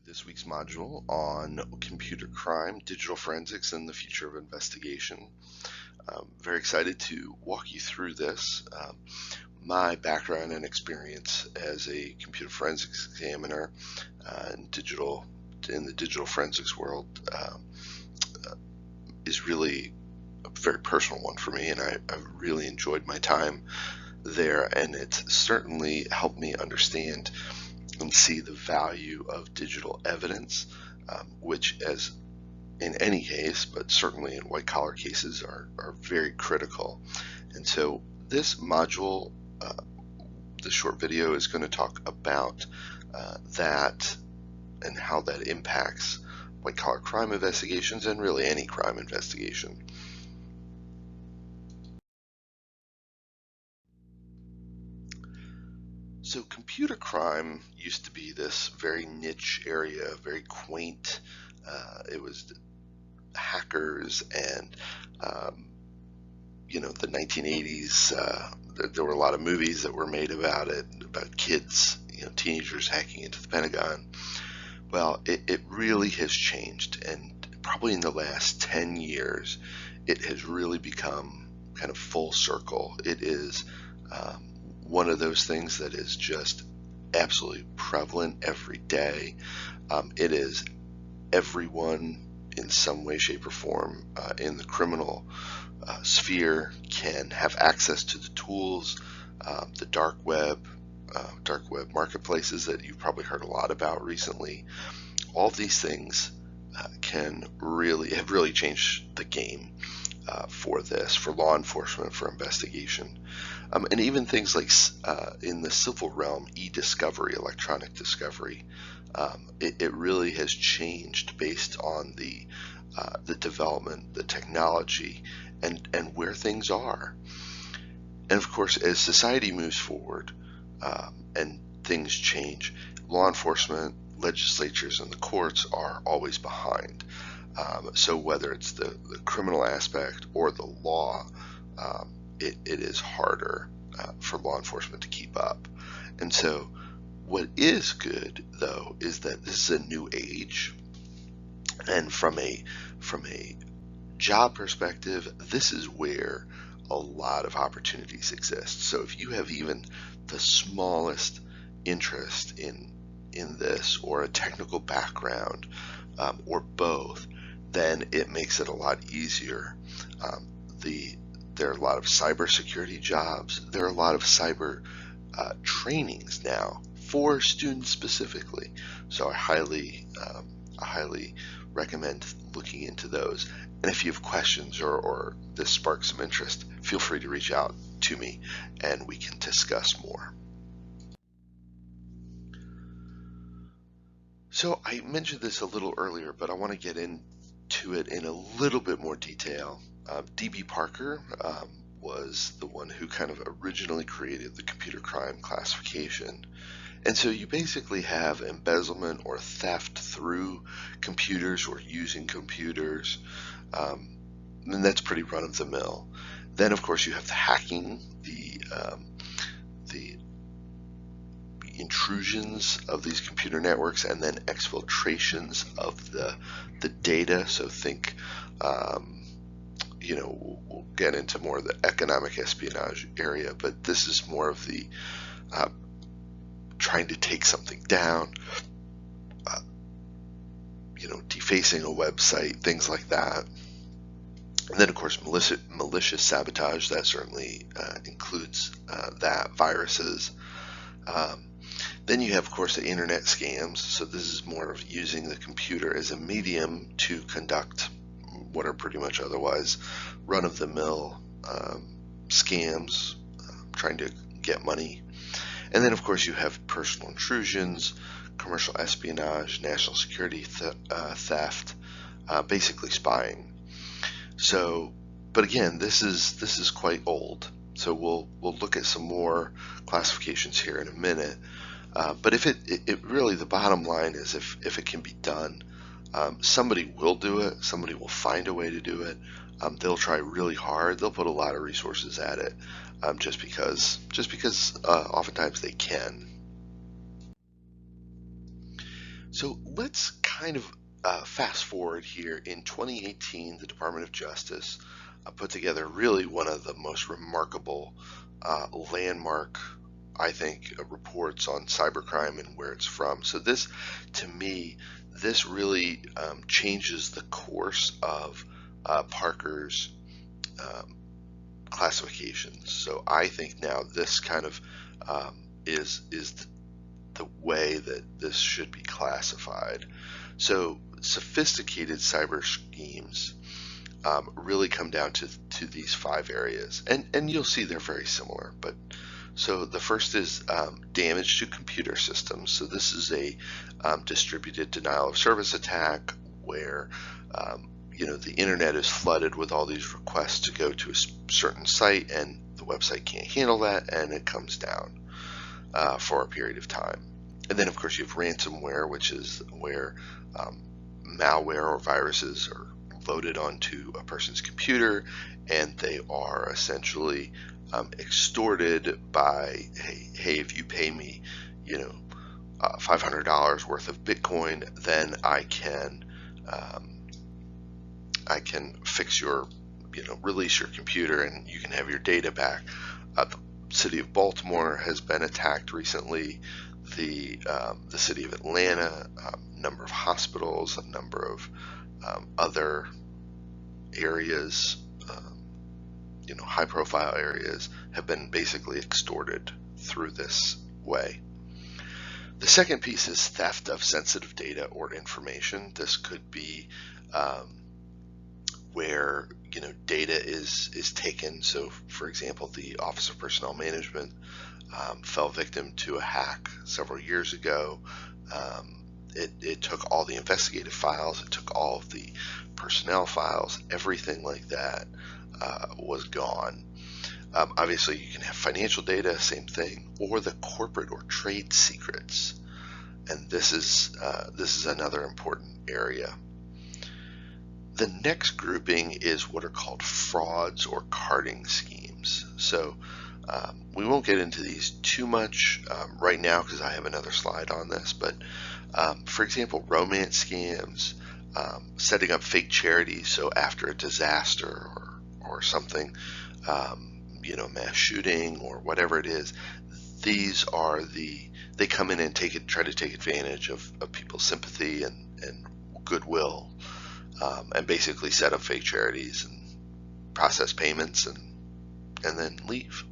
this week's module on computer crime, digital forensics, and the future of investigation. Very excited to walk you through this. My background and experience as a computer forensics examiner in the digital forensics world is really a very personal one for me, and I've really enjoyed my time there, and it's certainly helped me understand and see the value of digital evidence, which, as in any case, but certainly in white collar cases, are very critical. And so this module, the short video, is going to talk about that and how that impacts white collar crime investigations and really any crime investigation. So computer crime used to be this very niche area, very quaint. It was hackers and, the 1980s, there were a lot of movies that were made about it, about kids, teenagers hacking into the Pentagon. Well, it really has changed, and probably in the last 10 years, it has really become kind of full circle. It is one of those things that is just absolutely prevalent every day. It is everyone in some way, shape, or form in the criminal sphere can have access to the tools, the dark web marketplaces that you've probably heard a lot about recently. All of these things have really changed the game for law enforcement, for investigation. And even things like in the civil realm, e-discovery, electronic discovery, it really has changed based on the development, the technology, and where things are. And of course, as society moves forward and things change, law enforcement, legislatures, and the courts are always behind. So whether it's the criminal aspect or the law, it is harder for law enforcement to keep up. And so what is good, though, is that this is a new age, and from a job perspective, this is where a lot of opportunities exist. So if you have even the smallest interest in this, or a technical background, or both, then it makes it a lot easier. There are a lot of cybersecurity jobs. There are a lot of cyber trainings now for students specifically. So I highly recommend looking into those. And if you have questions or this sparks some interest, feel free to reach out to me and we can discuss more. So I mentioned this a little earlier, but I want to get into it in a little bit more detail. D.B. Parker was the one who kind of originally created the computer crime classification. And so you basically have embezzlement or theft through computers or using computers, and that's pretty run-of-the-mill. Then, of course, you have the hacking, the intrusions of these computer networks, and then exfiltrations of the data. So think, we'll get into more of the economic espionage area, but this is more of the trying to take something down, defacing a website, things like that. And then, of course, malicious sabotage, that certainly includes that, viruses. Then you have, of course, the internet scams. So this is more of using the computer as a medium to conduct what are pretty much otherwise run-of-the-mill scams, trying to get money. And then, of course, you have personal intrusions, commercial espionage, national security theft, basically spying. So, but again, this is quite old. So we'll look at some more classifications here in a minute. But if it really, the bottom line is if it can be done, somebody will do it. Somebody will find a way to do it. They'll try really hard. They'll put a lot of resources at it, just because oftentimes they can. So let's kind of fast forward here. In 2018, the Department of Justice put together really one of the most remarkable landmark, I think, reports on cybercrime and where it's from. So this, to me, this really changes the course of Parker's classifications. So I think now this kind of is the way that this should be classified. So sophisticated cyber schemes really come down to these 5 areas, and you'll see they're very similar. But so the first is damage to computer systems. So this is a distributed denial of service attack where the internet is flooded with all these requests to go to a certain site, and the website can't handle that, and it comes down for a period of time. And then, of course, you have ransomware, which is where malware or viruses are loaded onto a person's computer, and they are essentially extorted by, hey, if you pay me, $500 worth of Bitcoin, then I can fix your, release your computer, and you can have your data back. The city of Baltimore has been attacked recently. The city of Atlanta, a number of hospitals, a number of other areas, high-profile areas have been basically extorted through this way. The second piece is theft of sensitive data or information. This could be where data is taken. So, for example, the Office of Personnel Management fell victim to a hack several years ago. It took all the investigative files, it took all of the personnel files, everything like that was gone. Obviously, you can have financial data, same thing, or the corporate or trade secrets, and this is another important area. The next grouping is what are called frauds or carding schemes. So we won't get into these too much right now because I have another slide on this, but for example, romance scams, setting up fake charities. So after a disaster or something, mass shooting or whatever it is, they come in and try to take advantage of people's sympathy and goodwill, and basically set up fake charities and process payments and then leave.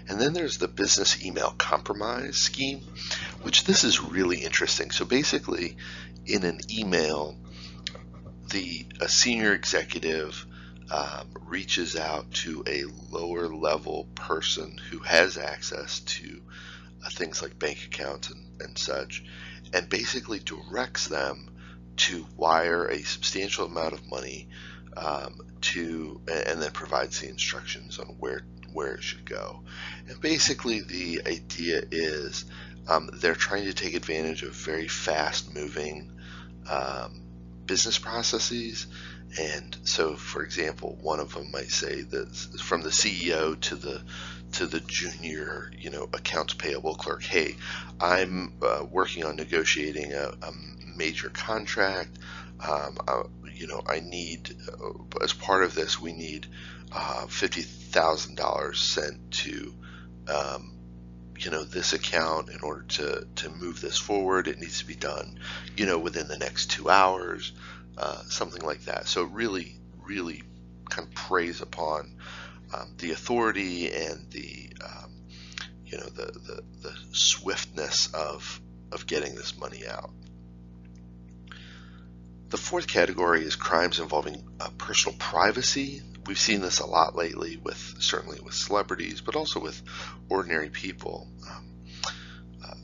And then there's the business email compromise scheme, which this is really interesting. So basically, in an email, a senior executive reaches out to a lower level person who has access to things like bank accounts and such, and basically directs them to wire a substantial amount of money and then provides the instructions on where it should go. And basically the idea is they're trying to take advantage of very fast moving business processes. And so, for example, one of them might say that from the CEO to the junior, accounts payable clerk, hey, I'm working on negotiating a major contract. I need, as part of this, we need $50,000 sent to this account in order to move this forward. It needs to be done within the next 2 hours, something like that. So it really kind of preys upon the authority and the swiftness of getting this money out. The fourth category is crimes involving personal privacy. We've seen this a lot lately, certainly with celebrities, but also with ordinary people.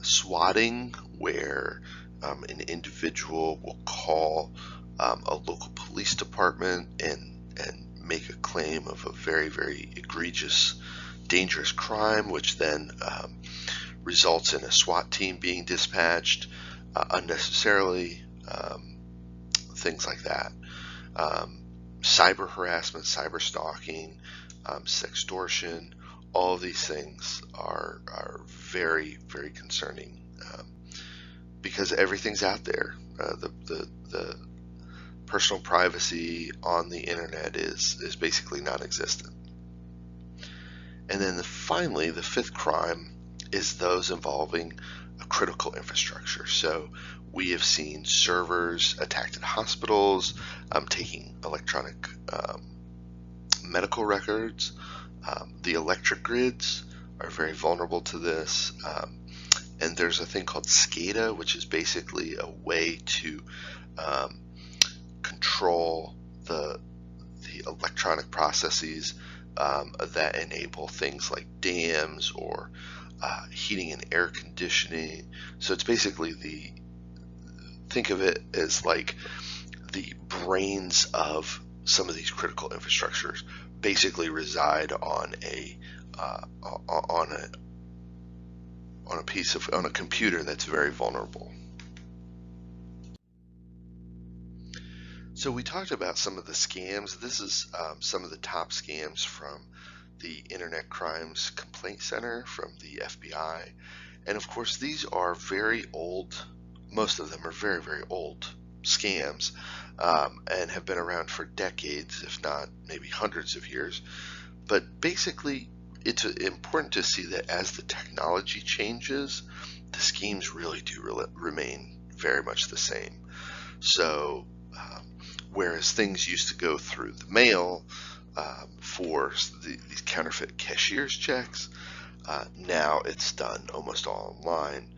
Swatting, where an individual will call a local police department and make a claim of a very, very egregious, dangerous crime, which then results in a SWAT team being dispatched unnecessarily. Things like that. Cyber harassment, cyber stalking, sextortion, all of these things are very, very concerning because everything's out there. The personal privacy on the internet is basically non-existent. And then finally, the fifth crime is those involving a critical infrastructure. So we have seen servers attacked at hospitals, taking electronic medical records. The electric grids are very vulnerable to this. And there's a thing called SCADA, which is basically a way to control the electronic processes that enable things like dams or heating and air conditioning. So it's basically think of it as like the brains of some of these critical infrastructures basically reside on a computer that's very vulnerable. So we talked about some of the scams. This is some of the top scams from the Internet Crimes Complaint Center from the FBI. And of course, these are very old. Most of them are very, very old scams and have been around for decades, if not maybe hundreds of years. But basically, it's important to see that as the technology changes, the schemes really do remain very much the same. So whereas things used to go through the mail for these counterfeit cashier's checks, now it's done almost all online.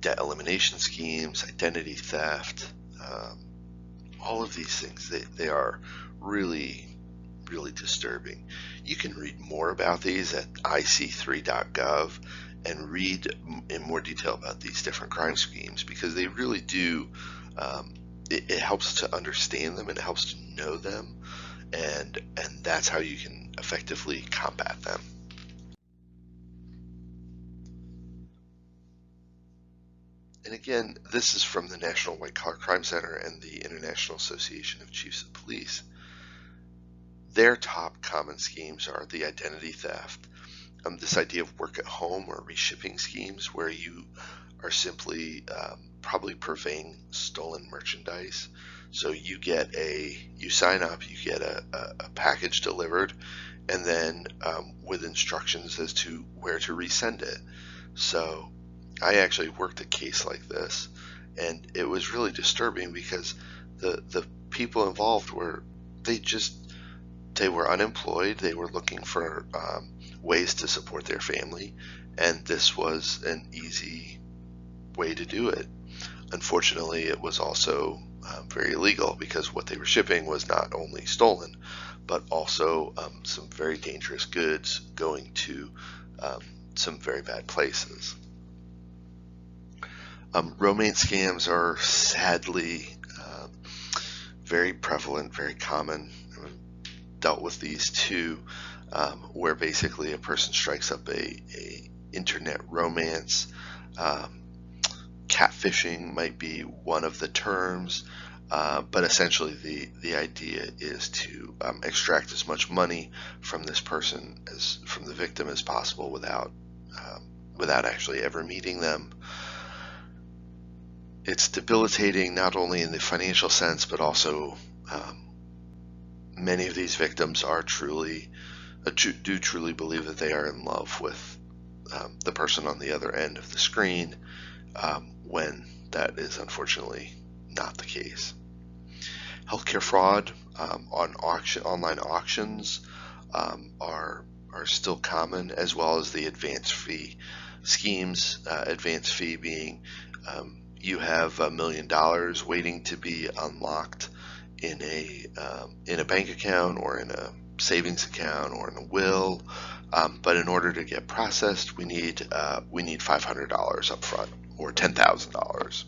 Debt elimination schemes, identity theft, all of these things, they are really, really disturbing. You can read more about these at ic3.gov and read in more detail about these different crime schemes, because they really do, it helps to understand them and it helps to know them, and that's how you can effectively combat them. And again, this is from the National White Collar Crime Center and the International Association of Chiefs of Police. Their top common schemes are the identity theft, this idea of work at home or reshipping schemes, where you are simply probably purveying stolen merchandise. So you sign up, you get a package delivered, and then with instructions as to where to resend it. So I actually worked a case like this, and it was really disturbing because the people involved they were unemployed. They were looking for ways to support their family, and this was an easy way to do it. Unfortunately, it was also very illegal, because what they were shipping was not only stolen, but also some very dangerous goods going to some very bad places. Romance scams are sadly very prevalent, very common. Dealt with these too, where basically a person strikes up a internet romance. Catfishing might be one of the terms, but essentially the idea is to extract as much money from this person from the victim as possible without actually ever meeting them. It's debilitating, not only in the financial sense, but also many of these victims do truly believe that they are in love with the person on the other end of the screen, when that is unfortunately not the case. Healthcare fraud online auctions are still common, as well as the advance fee schemes. Advance fee being you have $1 million waiting to be unlocked in a bank account or in a savings account or in a will, but in order to get processed, we need $500 up front, or $10,000.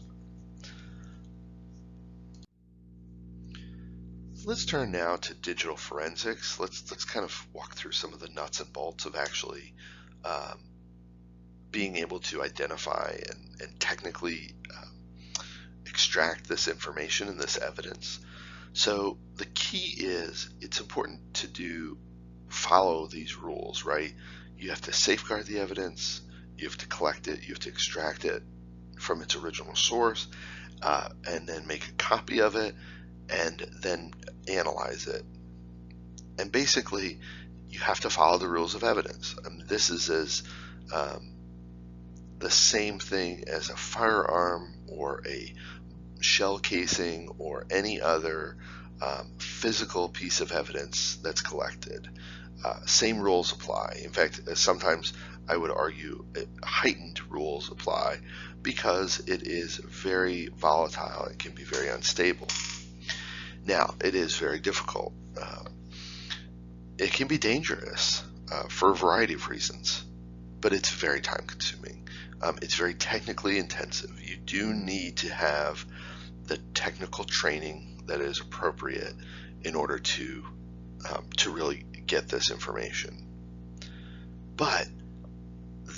Let's turn now to digital forensics. Let's kind of walk through some of the nuts and bolts of actually being able to identify and technically extract this information and this evidence. So the key is, it's important to follow these rules, right? You have to safeguard the evidence, You have to collect it, you have to extract it from its original source, and then make a copy of it, and then analyze it. And basically, you have to follow the rules of evidence. I mean, this is as the same thing as a firearm or a shell casing or any other physical piece of evidence that's collected. Same rules apply. In fact, sometimes I would argue heightened rules apply because it is very volatile. It can be very unstable. Now, it is very difficult. It can be dangerous for a variety of reasons, but it's very time consuming. It's very technically intensive. You do need to have the technical training that is appropriate in order to really get this information. But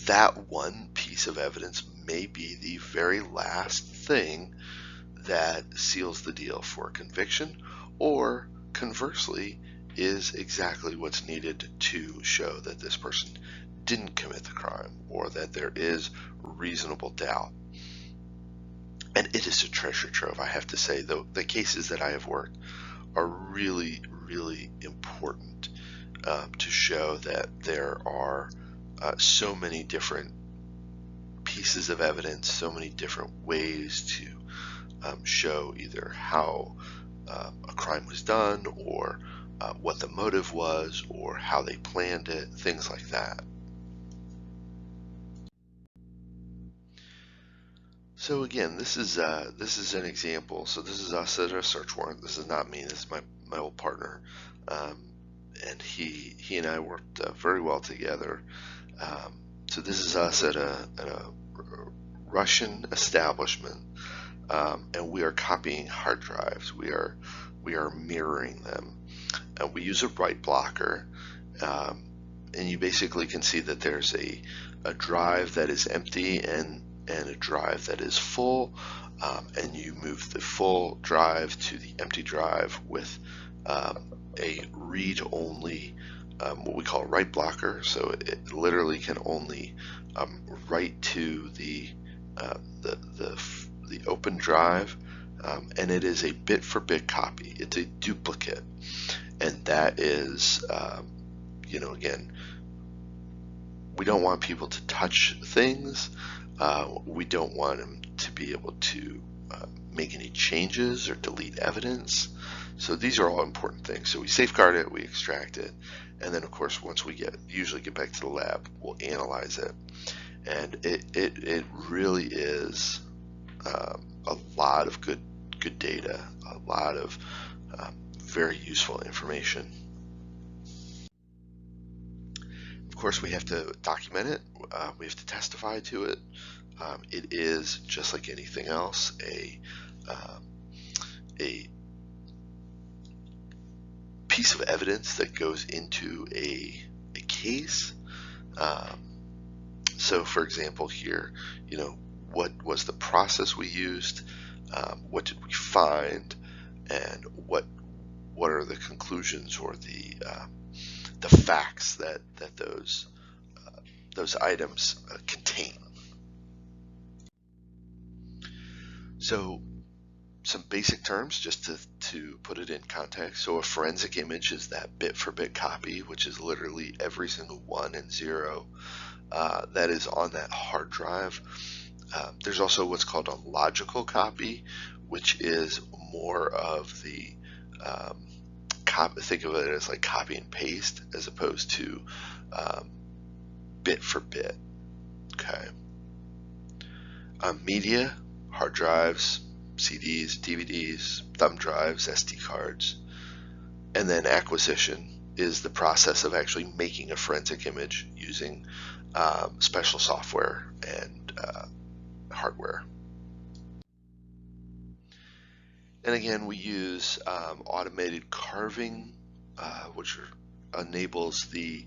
that one piece of evidence may be the very last thing that seals the deal for a conviction, or conversely is exactly what's needed to show that this person didn't commit the crime, or that there is reasonable doubt. And it is a treasure trove, I have to say. Though the cases that I have worked are really, really important to show that there are so many different pieces of evidence, so many different ways to show either how a crime was done, or what the motive was, or how they planned it, things like that. So again, this is an example. So this is us at a search warrant. This is not me. This is my old partner, and he and I worked very well together. So this is us at a Russian establishment, and we are copying hard drives. We are mirroring them, and we use a write blocker. And you basically can see that there's a drive that is empty and a drive that is full, and you move the full drive to the empty drive with a read-only, what we call a write blocker. So it literally can only write to the open drive, and it is a bit-for-bit copy. It's a duplicate, and that is, again, we don't want people to touch things. We don't want them to be able to make any changes or delete evidence. So these are all important things. So we safeguard it, we extract it, and then of course once we usually get back to the lab, we'll analyze it. And it really is a lot of good data, a lot of very useful information. Of course, we have to document it. We have to testify to it. It is, just like anything else, a piece of evidence that goes into a case. So, for example, here, what was the process we used? What did we find? And what are the conclusions or the facts that those items contain? So some basic terms just to put it in context. So a forensic image is that bit-for-bit copy, which is literally every single 1 and 0 that is on that hard drive. There's also what's called a logical copy, which is more of the think of it as like copy and paste as opposed to bit for bit. Okay. Media, hard drives, CDs, DVDs, thumb drives, SD cards. And then acquisition is the process of actually making a forensic image using special software and hardware. And again, we use automated carving, which enables the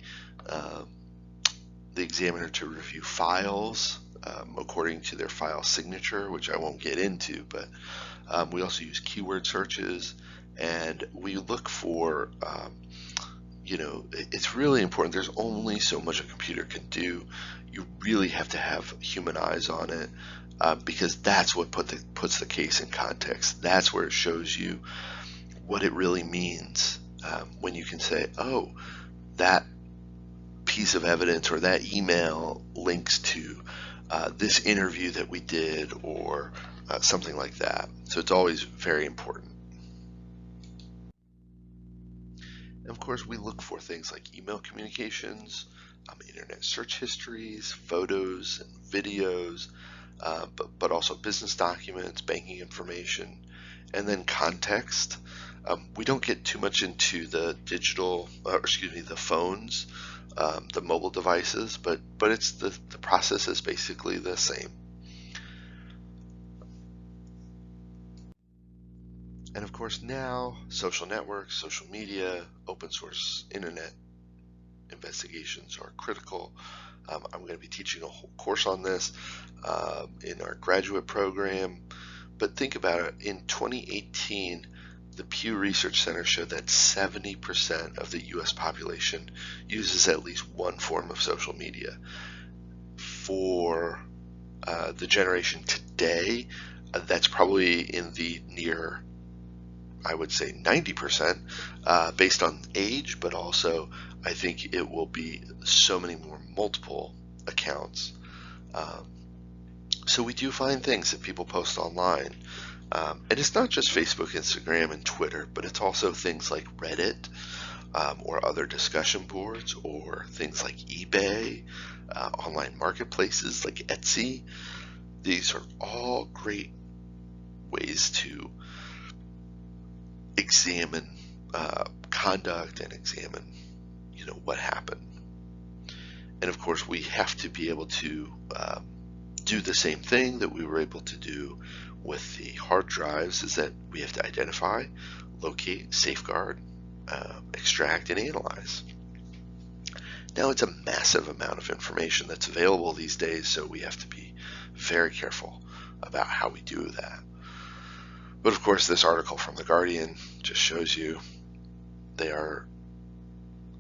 examiner to review files according to their file signature, which I won't get into, but we also use keyword searches, and we look for, it's really important. There's only so much a computer can do. you really have to have human eyes on it, because that's what puts the case in context. That's where it shows you what it really means, when you can say, oh, that piece of evidence or that email links to this interview that we did, or something like that. So it's always very important. And of course, we look for things like email communications, internet search histories, photos and videos, but also business documents, banking information, and then context. We don't get too much into the the phones, the mobile devices, but it's the process is basically the same. And of course, now social networks, social media, open source internet investigations are critical. I'm going to be teaching a whole course on this in our graduate program. But think about it. In 2018, the Pew Research Center showed that 70% of the US population uses at least one form of social media. For the generation today, that's probably in the near, I would say, 90%, based on age, but also I think it will be so many more multiple accounts. So we do find things that people post online. And it's not just Facebook, Instagram, and Twitter, but it's also things like Reddit, or other discussion boards, or things like eBay, online marketplaces like Etsy. These are all great ways to examine conduct and examine, what happened. And of course, we have to be able to do the same thing that we were able to do with the hard drives, is that we have to identify, locate, safeguard, extract, and analyze. Now, it's a massive amount of information that's available these days, so we have to be very careful about how we do that. But of course, this article from The Guardian just shows you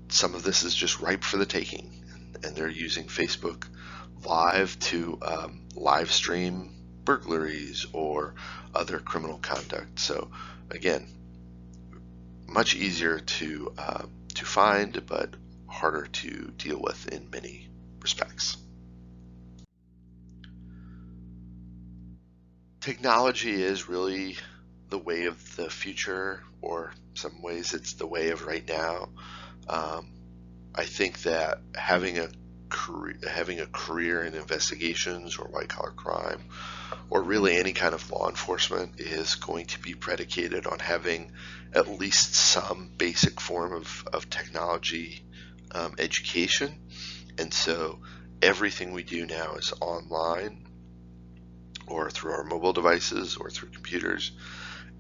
some of this is just ripe for the taking, and they're using Facebook Live to live stream burglaries or other criminal conduct. So again, much easier to find, but harder to deal with in many respects. Technology is really the way of the future, or some ways it's the way of right now. I think that having a career in investigations or white collar crime, or really any kind of law enforcement, is going to be predicated on having at least some basic form of technology education. And so everything we do now is online, or through our mobile devices, or through computers.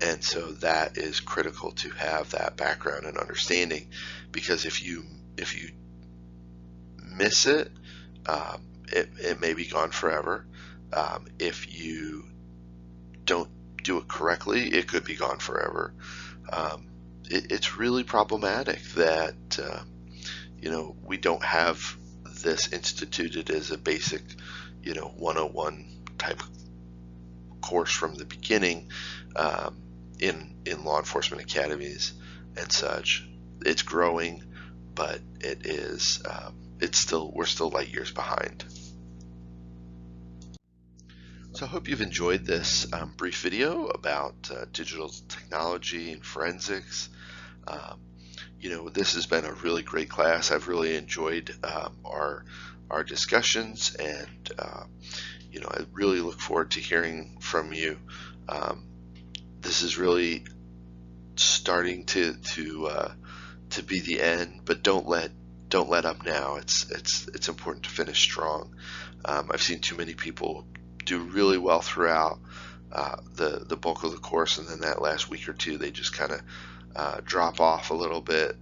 And so that is critical to have that background and understanding, because if you miss it, it may be gone forever. If you don't do it correctly, it could be gone forever. It's really problematic that we don't have this instituted as a basic 101 type course from the beginning, in law enforcement academies and such. It's growing, but we're still light years behind. So I hope you've enjoyed this brief video about digital technology and forensics. This has been a really great class. I've really enjoyed our discussions, and I really look forward to hearing from you. This is really starting to be the end, but don't let up now. It's important to finish strong. I've seen too many people do really well throughout the bulk of the course, and then that last week or two they just kind of drop off a little bit,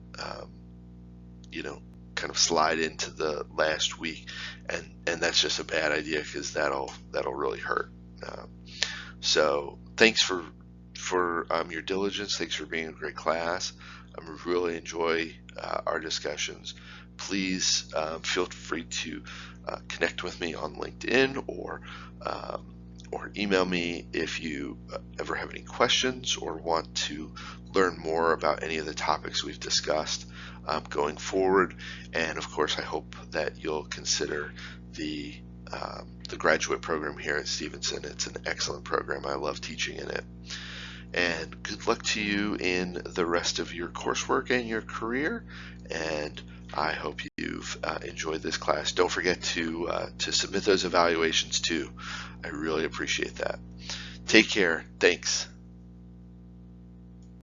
kind of slide into the last week, and that's just a bad idea, because that'll really hurt. So thanks for your diligence. Thanks for being a great class. I really enjoy our discussions, please feel free to connect with me on LinkedIn or email me if you ever have any questions or want to learn more about any of the topics we've discussed going forward. And of course, I hope that you'll consider the graduate program here at Stevenson. It's an excellent program. I love teaching in it. And good luck to you in the rest of your coursework and your career. And I hope you've enjoyed this class. Don't forget to submit those evaluations too. I really appreciate that. Take care. Thanks.